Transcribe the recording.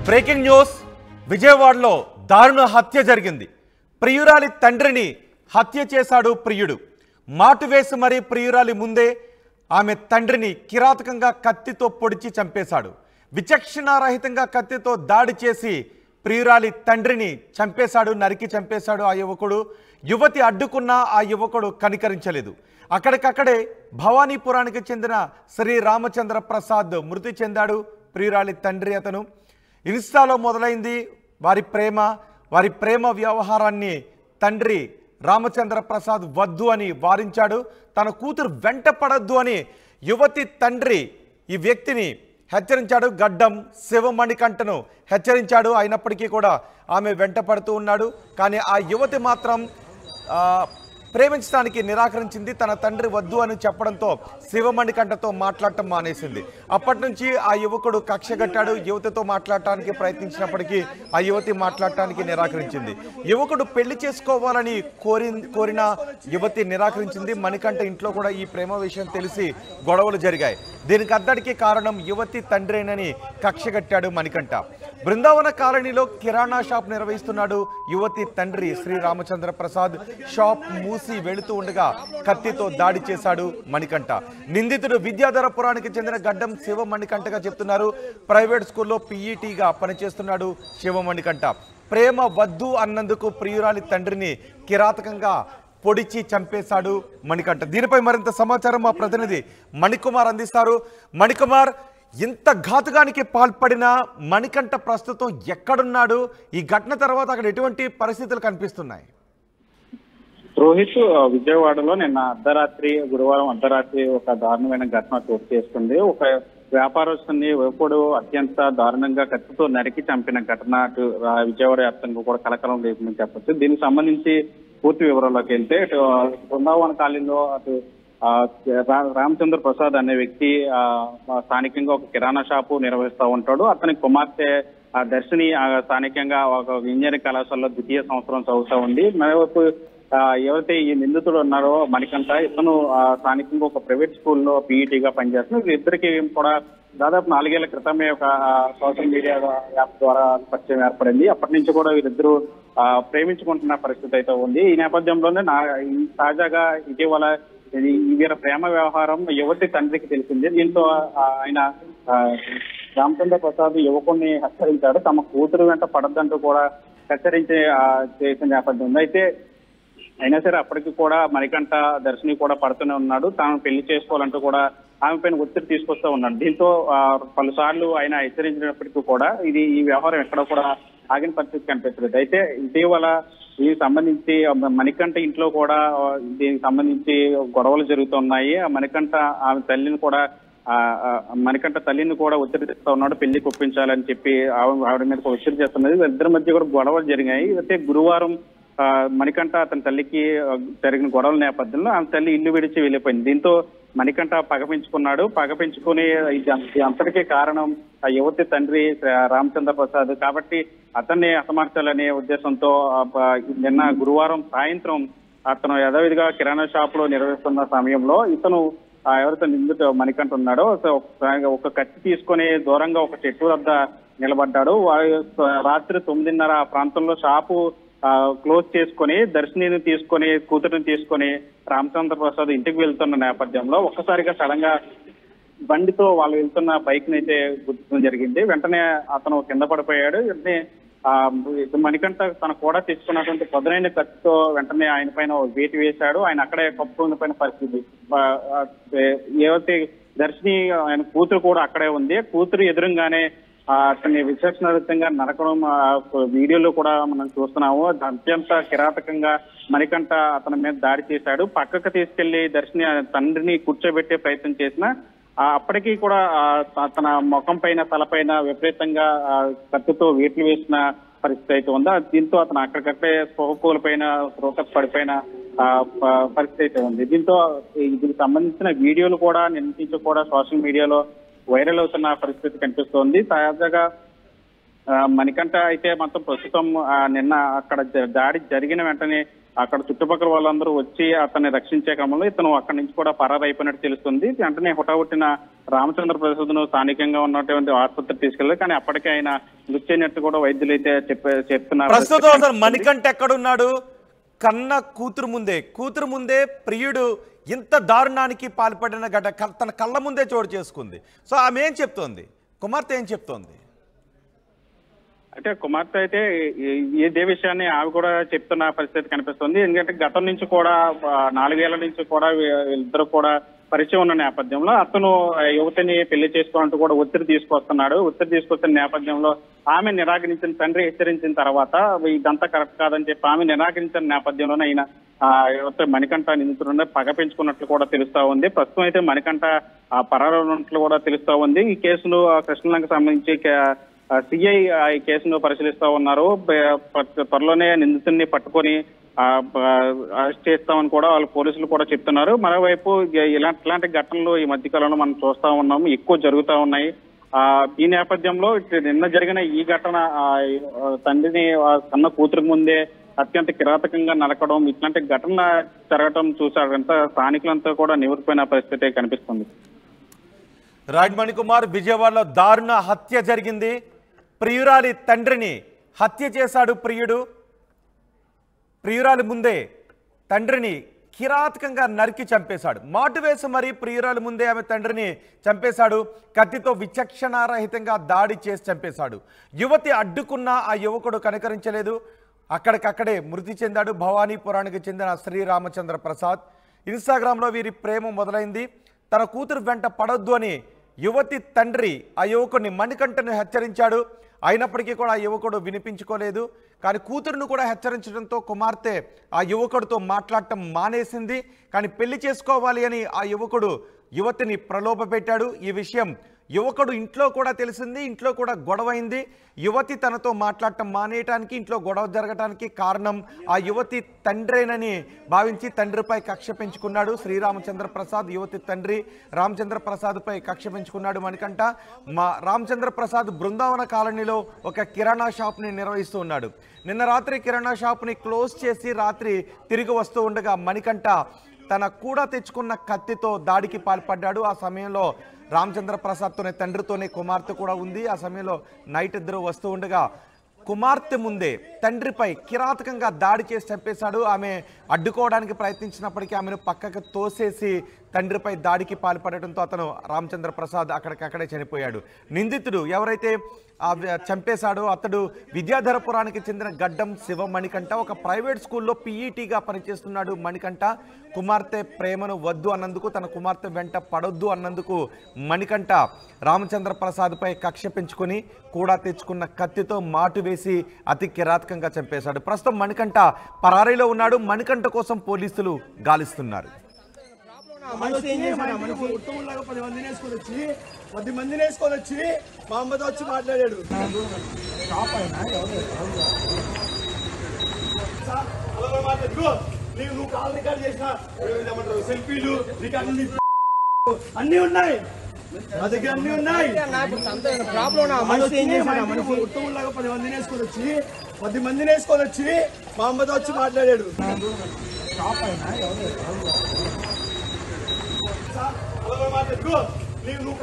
Breaking news విజయవాడలో దారుణ హత్య జరిగింది. ప్రియురాలి తండ్రిని హత్య చేశాడు ప్రియుడు. మాటు వేసి మరీ ప్రియురాలి ముందే ఆమె తండ్రిని కిరాతకంగా కత్తితో పొడిచి చంపేశాడు. విచక్షణారహితంగా కత్తితో దాడి చేసి ప్రియురాలి తండ్రిని చంపేశాడు, నరికి చంపేశాడు ఆ యువకుడు. యువతి అడ్డుకున్నా ఆ యువకుడు కనికరించలేదు. అక్కడికక్కడే భవానీపురానికి చెందిన శ్రీ రామచంద్ర ప్రసాద్ మృతి చెందాడు. ప్రియురాలి తండ్రి అతను. ఇన్స్టాలో మొదలైంది వారి ప్రేమ వ్యవహారాన్ని తండ్రి రామచంద్ర ప్రసాద్ వద్దు అని వారించాడు. తన కూతురు వెంట పడద్దు అని యువతి తండ్రి ఈ వ్యక్తిని హెచ్చరించాడు. గడ్డం శివమణికంఠను హెచ్చరించాడు. అయినప్పటికీ కూడా ఆమె వెంట పడుతూ ఉన్నాడు. కానీ ఆ యువతి మాత్రం ప్రేమించడానికి నిరాకరించింది. తన తండ్రి వద్దు అని చెప్పడంతో శివమణికంఠతో మాట్లాడటం మానేసింది. అప్పటి నుంచి ఆ యువకుడు కక్షగట్టాడు. యువతితో మాట్లాడటానికి ప్రయత్నించినప్పటికీ ఆ యువతి మాట్లాడటానికి నిరాకరించింది. యువకుడు పెళ్లి చేసుకోవాలని కోరిన యువతి నిరాకరించింది. మణికంఠ ఇంట్లో కూడా ఈ ప్రేమ విషయం తెలిసి గొడవలు జరిగాయి. దీనికి అంతటికీ కారణం యువతి తండ్రేనని కక్షగట్టాడు మణికంఠ. బృందావన కాలనీలో కిరాణా షాప్ నిర్వహిస్తున్నాడు యువతి తండ్రి శ్రీ రామచంద్ర ప్రసాద్. షాప్ మూసి వెళుతూ ఉండగా కత్తితో దాడి చేశాడు మణికంఠ. నిందితుడు విద్యాధరపురానికి చెందిన గడ్డం శివమణికంఠగా చెప్తున్నారు. ప్రైవేట్ స్కూల్లో పీఈటీగా పనిచేస్తున్నాడు శివమణికంఠ. ప్రేమ వద్దు అన్నందుకు ప్రియురాలి తండ్రిని కిరాతకంగా పొడిచి చంపేశాడు మణికంఠ. దీనిపై మరింత సమాచారం మా ప్రతినిధి మణికుమార్ అందిస్తారు. మణికుమార్, ఇంత ఘాతుకానికి పాల్పడిన మణికంఠ ప్రస్తుతం ఎక్కడున్నాడు? ఈ ఘటన తర్వాత అక్కడ ఎటువంటి పరిస్థితులు కనిపిస్తున్నాయి? రోహిత్, విజయవాడలో నిన్న గురువారం అర్ధరాత్రి ఒక దారుణమైన ఘటన చోటు చేసుకుంది. ఒక వ్యాపారస్తుని ఎప్పుడు అత్యంత దారుణంగా కత్తితో నరికి చంపిన ఘటన విజయవాడ వ్యాప్తంగా కూడా కలకలం లేదని చెప్పొచ్చు. దీనికి సంబంధించి పూర్తి వివరాల్లోకి వెళ్తే బృందావన కాలనీలో రామచంద్ర ప్రసాద్ అనే వ్యక్తి స్థానికంగా ఒక కిరాణా షాపు నిర్వహిస్తూ ఉంటాడు. అతని కుమార్తె దర్శిని స్థానికంగా ఒక ఇంజనీరింగ్ కళాశాలలో ద్వితీయ సంవత్సరం చదువుతూ ఉంది. మరోవైపు ఎవరైతే ఈ నిందితుడు ఉన్నారో మణికంఠ, ఇతను స్థానికంగా ఒక ప్రైవేట్ స్కూల్లో పీఈటీగా పనిచేస్తున్నారు. వీరిద్దరికి కూడా దాదాపు 4 ఏళ్ల క్రితమే ఒక సోషల్ మీడియా యాప్ ద్వారా పరిచయం ఏర్పడింది. అప్పటి నుంచి కూడా వీరిద్దరూ ప్రేమించుకుంటున్న పరిస్థితి అయితే ఉంది. ఈ నేపథ్యంలోనే తాజాగా ఇటీవల వీరి ప్రేమ వ్యవహారం యువతి తండ్రికి తెలిసింది. దీంతో ఆయన రామచంద్ర ప్రసాద్ యువకుడిని హెచ్చరించాడు. తమ కూతురు వెంట పడద్దంటూ కూడా హెచ్చరించి చేసిన నేపథ్యం ఉంది. అయితే అయినా సరే అప్పటికి కూడా మణికంఠ దర్శిని కూడా పడుతూనే ఉన్నాడు. తాను పెళ్లి చేసుకోవాలంటూ కూడా ఆమె పైన ఒత్తిడి తీసుకొస్తూ ఉన్నాడు. దీంతో పలుసార్లు ఆయన హెచ్చరించినప్పటికీ కూడా ఈ వ్యవహారం ఎక్కడ కూడా ఆగిన పరిస్థితి కనిపించలేదు. అయితే ఇటీవల దీనికి సంబంధించి మణికంఠ ఇంట్లో కూడా దీనికి సంబంధించి గొడవలు జరుగుతున్నాయి. మణికంఠ తల్లిని కూడా ఒత్తిడి చేస్తూ ఉన్నాడు. పెళ్లికి ఒప్పించాలని చెప్పి ఆవిడ మీద ఒత్తిడి చేస్తున్నది. ఇద్దరి మధ్య కూడా గొడవలు జరిగాయి. అయితే గురువారం మణికంఠ అతని తల్లికి జరిగిన గొడవల నేపథ్యంలో ఆమె తల్లి ఇల్లు విడిచి వెళ్ళిపోయింది. దీంతో మణికంఠ పగపించుకున్నాడు. పగపించుకుని అంతటికీ కారణం ఆ యువతి తండ్రి రామచంద్ర ప్రసాద్. కాబట్టి అతన్ని హతమార్చాలనే ఉద్దేశంతో నిన్న గురువారం సాయంత్రం అతను యథావిధిగా కిరాణా షాప్ లో నిర్వహిస్తున్న సమయంలో ఇతను ఎవరైతే నిందితుడు మణికంఠ ఉన్నాడో ఒక కత్తి తీసుకొని దూరంగా ఒక చెట్టు వద్ద నిలబడ్డాడు. రాత్రి 9:30 ఆ ప్రాంతంలో షాపు క్లోజ్ చేసుకుని దర్శినిని తీసుకొని కూతురుని తీసుకొని రామచంద్ర ప్రసాద్ ఇంటికి వెళ్తున్న నేపథ్యంలో ఒక్కసారిగా సడన్ గా బండితో వాళ్ళు వెళ్తున్న బైక్ ని అయితే గుర్తించడం జరిగింది. వెంటనే అతను కింద పడిపోయాడు. వెంటనే మణికంఠ తన కూడా తెచ్చుకున్నటువంటి పదునైన కత్తితో వెంటనే ఆయన పైన వేటు వేశాడు. ఆయన అక్కడే కప్పుకున్న పరిస్థితి. ఏవైతే దర్శిని ఆయన కూతురు కూడా అక్కడే ఉంది. కూతురు ఎదురుగానే అతన్ని విచక్షణారహితంగా నరకడం వీడియోలో కూడా మనం చూస్తున్నాము. అత్యంత కిరాతకంగా మణికంఠ అతని మీద దాడి చేశాడు. పక్కకు తీసుకెళ్లి దర్శిని తండ్రిని కూర్చోబెట్టే ప్రయత్నం చేసిన అప్పటికీ కూడా తన ముఖం పైన తలపైన విపరీతంగా కత్తితో వేట్లు వేసిన పరిస్థితి అయితే ఉందా. దీంతో అతను అక్కడికక్కడే స్పృహ పడిపోయిన పరిస్థితి అయితే ఉంది. దీంతో దీనికి సంబంధించిన వీడియోలు కూడా నిన్న కూడా సోషల్ మీడియాలో వైరల్ అవుతున్న పరిస్థితి కనిపిస్తోంది. తాజాగా మణికంఠ అయితే మొత్తం ప్రస్తుతం నిన్న అక్కడ దాడి జరిగిన వెంటనే అక్కడ చుట్టుపక్కల వాళ్ళందరూ వచ్చి అతన్ని రక్షించే క్రమంలో ఇతను అక్కడి నుంచి కూడా పరారైపోయినట్టు తెలుస్తుంది. వెంటనే హుటాహుట్టిన రామచంద్ర ప్రసాద్ను స్థానికంగా ఉన్నటువంటి ఆసుపత్రికి తీసుకెళ్లారు. కానీ అప్పటికే ఆయన మృతి చెందినట్టు కూడా వైద్యులు అయితే చెప్తున్నారు. ప్రస్తుతం అసలు మణికంఠ ఎక్కడున్నాడు? కన్న కూతురు ముందే ప్రియుడు ఇంత దారుణానికి పాల్పడిన తన కళ్ళ ముందే చోటు చేసుకుంది. సో ఆమె ఏం చెప్తోంది? కుమార్తె ఏం చెప్తోంది? అయితే కుమార్తె అయితే ఇదే విషయాన్ని ఆమె కూడా చెప్తున్న పరిస్థితి కనిపిస్తుంది. ఎందుకంటే గతం నుంచి కూడా 4 ఏళ్ల నుంచి కూడా వీళ్ళిద్దరు కూడా పరిచయం ఉన్న నేపథ్యంలో అతను యువతిని పెళ్లి చేసుకోవాలంటూ కూడా ఒత్తిడి తీసుకొస్తున్నాడు. ఒత్తిడి తీసుకొస్తున్న నేపథ్యంలో ఆమె నిరాకరించిన తండ్రి హెచ్చరించిన తర్వాత ఇదంతా కరెక్ట్ కాదని చెప్పి ఆమె నిరాకరించిన నేపథ్యంలోనే ఆయన యువత మణికంఠ నిందితుడు పగ పెంచుకున్నట్లు కూడా తెలుస్తా ఉంది. ప్రస్తుతం అయితే మణికంఠ పరారు ఉన్నట్లు కూడా తెలుస్తా ఉంది. ఈ కేసును కృష్ణలంక సంబంధించి సిఐ ఈ కేసును పరిశీలిస్తా ఉన్నారు. త్వరలోనే నిందితుడిని పట్టుకొని అరెస్ట్ చేస్తామని కూడా వాళ్ళు పోలీసులు కూడా చెప్తున్నారు. మరోవైపు ఇలాంటి ఘటనలు ఈ మధ్య కాలంలో మనం చూస్తా ఉన్నాము, ఎక్కువ జరుగుతూ ఉన్నాయి. ఈ నేపథ్యంలో నిన్న జరిగిన ఈ ఘటన తండ్రిని కన్న కూతురు ముందే అత్యంత కిరాతకంగా నరకడం, ఇట్లాంటి ఘటన జరగడం చూసారంతా స్థానికులంతా కూడా నివరిపోయిన పరిస్థితి కనిపిస్తుంది. రాజ్ మణికుమార్, విజయవాడలో దారుణ హత్య జరిగింది. ప్రియురాలి తండ్రిని హత్య చేశాడు ప్రియురాలి ముందే తండ్రిని కిరాతకంగా నరికి చంపేశాడు. మాటు వేసి మరీ ప్రియురాలి ముందే ఆమె తండ్రిని చంపేశాడు. కత్తితో విచక్షణారహితంగా దాడి చేసి చంపేశాడు. యువతి అడ్డుకున్న ఆ యువకుడు కనికరించలేదు. అక్కడికక్కడే మృతి చెందాడు. భవానీపురానికి చెందిన శ్రీరామచంద్ర ప్రసాద్. ఇన్స్టాగ్రామ్లో వీరి ప్రేమ మొదలైంది. తన కూతురు వెంట పడొద్దు అని యువతి తండ్రి ఆ యువకుడిని మణికంఠను హెచ్చరించాడు. అయినప్పటికీ కూడా ఆ యువకుడు వినిపించుకోలేదు. కానీ కూతురును కూడా హెచ్చరించడంతో కుమార్తె ఆ యువకుడితో మాట్లాడటం మానేసింది. కానీ పెళ్లి చేసుకోవాలి అని ఆ యువకుడు యువతిని ప్రలోభపెట్టాడు. ఈ విషయం యువకుడు ఇంట్లో కూడా తెలిసింది. ఇంట్లో కూడా గొడవైంది. యువతి తనతో మాట్లాడటం మానేయటానికి, ఇంట్లో గొడవ జరగటానికి కారణం ఆ యువతి తండ్రేనని భావించి తండ్రిపై కక్ష పెంచుకున్నాడు శ్రీరామచంద్ర ప్రసాద్. యువతి తండ్రి రామచంద్ర ప్రసాద్పై కక్ష పెంచుకున్నాడు మణికంఠ. రామచంద్ర ప్రసాద్ బృందావన కాలనీలో ఒక కిరాణా షాప్ని నిర్వహిస్తూ ఉన్నాడు. నిన్న రాత్రి కిరాణా షాప్ని క్లోజ్ చేసి రాత్రి తిరిగి వస్తూ ఉండగా మణికంఠ తన కూడా తెచ్చుకున్న కత్తితో దాడికి పాల్పడ్డాడు. ఆ సమయంలో రామచంద్ర ప్రసాద్తోనే తండ్రితోనే కుమార్తె కూడా ఉంది. ఆ సమయంలో నైట్ ఇద్దరు వస్తూ ఉండగా కుమార్తె ముందే తండ్రిపై కిరాతకంగా దాడి చేసి చంపేశాడు. ఆమె అడ్డుకోవడానికి ప్రయత్నించినప్పటికీ ఆమెను పక్కకు తోసేసి తండ్రిపై దాడికి పాల్పడటంతో అతను రామచంద్ర ప్రసాద్ అక్కడికక్కడే చనిపోయాడు. నిందితుడు ఎవరైతే చంపేశాడో అతడు విద్యాధరపురానికి చెందిన గడ్డం శివ మణికంఠ. ఒక ప్రైవేట్ స్కూల్లో పీఈటీగా పనిచేస్తున్నాడు మణికంఠ. కుమార్తె ప్రేమను వద్దు అన్నందుకు, తన కుమార్తె వెంట పడొద్దు అన్నందుకు మణికంఠ రామచంద్ర ప్రసాద్పై కక్ష పెంచుకొని కూడా తెచ్చుకున్న కత్తితో మాటు వేసి అతి కిరాతకంగా చంపేశాడు. ప్రస్తుతం మణికంఠ పరారీలో ఉన్నాడు. మణికంఠ కోసం పోలీసులు గాలిస్తున్నారు. ఉత్తములాగా 10 మందిని వేసుకొని వచ్చి మా అమ్మతో వచ్చి మాట్లాడాడు. నువ్వు కాల్ రికార్డ్ చేసిన సెల్ఫీలు రికార్డులు అన్ని ఉన్నాయి, మా దగ్గర అన్ని ఉన్నాయి. ఉత్తములాగా 10 మందిని వేసుకొని వచ్చి మా అమ్మతో వచ్చి మాట్లాడాడు. నువ్వు